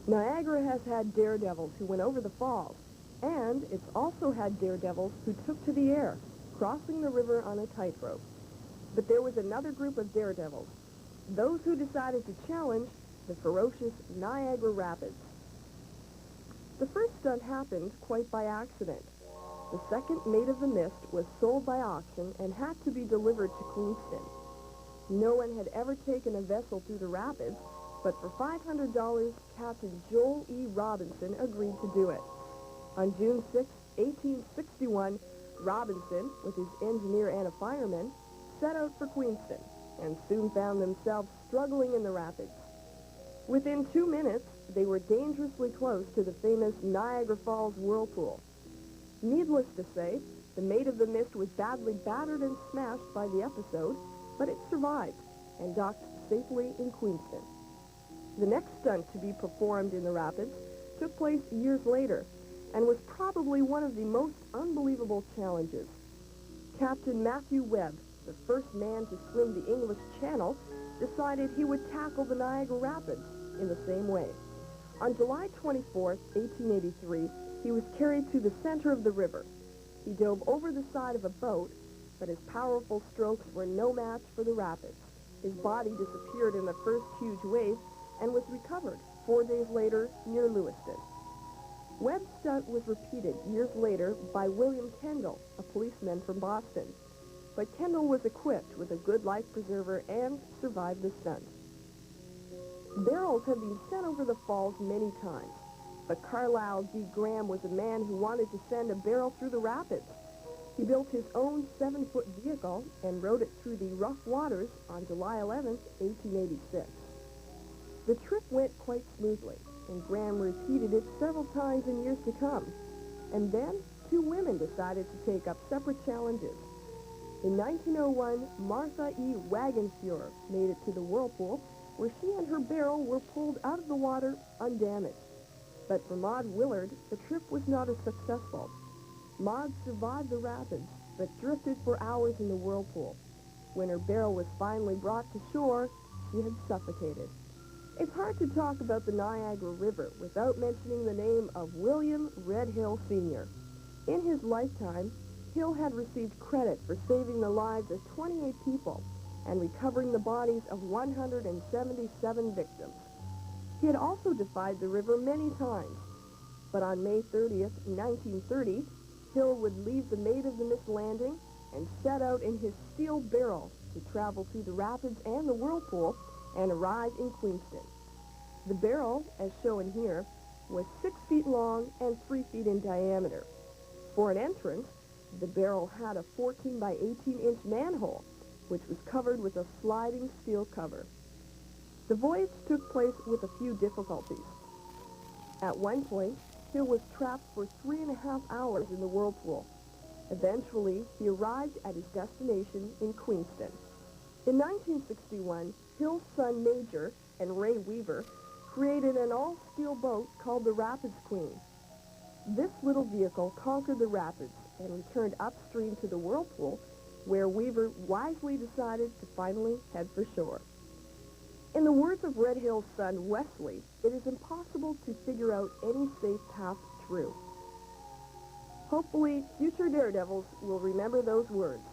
Niagara has had daredevils who went over the falls, and it's also had daredevils who took to the air, crossing the river on a tightrope. But there was another group of daredevils, those who decided to challenge the ferocious Niagara Rapids. The first stunt happened quite by accident. The second Maid of the Mist was sold by auction and had to be delivered to Queenston. No one had ever taken a vessel through the rapids, but for $500, Captain Joel E. Robinson agreed to do it. On June 6, 1861, Robinson, with his engineer and a fireman, set out for Queenston and soon found themselves struggling in the rapids. Within 2 minutes, they were dangerously close to the famous Niagara Falls whirlpool. Needless to say, the Maid of the Mist was badly battered and smashed by the episode, but it survived and docked safely in Queenston. The next stunt to be performed in the rapids took place years later and was probably one of the most unbelievable challenges. Captain Matthew Webb, the first man to swim the English Channel, decided he would tackle the Niagara Rapids in the same way. On July 24, 1883, he was carried to the center of the river. He dove over the side of a boat, but his powerful strokes were no match for the rapids. His body disappeared in the first huge wave and was recovered 4 days later near Lewiston. Webb's stunt was repeated years later by William Kendall, a policeman from Boston. But Kendall was equipped with a good life preserver and survived the stunt. Barrels have been sent over the falls many times, but Carlisle D. Graham was a man who wanted to send a barrel through the rapids. He built his own 7-foot vehicle and rode it through the rough waters on July 11, 1886. The trip went quite smoothly, and Graham repeated it several times in years to come. And then, 2 women decided to take up separate challenges. In 1901, Martha E. Wagenfuhr made it to the whirlpool, where she and her barrel were pulled out of the water undamaged. But for Maud Willard, the trip was not as successful. Maud survived the rapids, but drifted for hours in the whirlpool. When her barrel was finally brought to shore, she had suffocated. It's hard to talk about the Niagara River without mentioning the name of William Red Hill Sr. In his lifetime, Hill had received credit for saving the lives of 28 people and recovering the bodies of 177 victims. He had also defied the river many times, but on May 30th, 1930, Hill would leave the Maid of the Mist landing and set out in his steel barrel to travel through the rapids and the whirlpool and arrive in Queenston. The barrel, as shown here, was 6 feet long and 3 feet in diameter. For an entrance, the barrel had a 14 by 18-inch manhole, which was covered with a sliding steel cover. The voyage took place with a few difficulties. At one point, Hill was trapped for 3.5 hours in the whirlpool. Eventually, he arrived at his destination in Queenston. In 1961, Hill's son Major and Ray Weaver created an all-steel boat called the Rapids Queen. This little vehicle conquered the rapids and returned upstream to the whirlpool, where Weaver wisely decided to finally head for shore. In the words of Red Hill's son Wesley, it is impossible to figure out any safe path through. Hopefully, future daredevils will remember those words.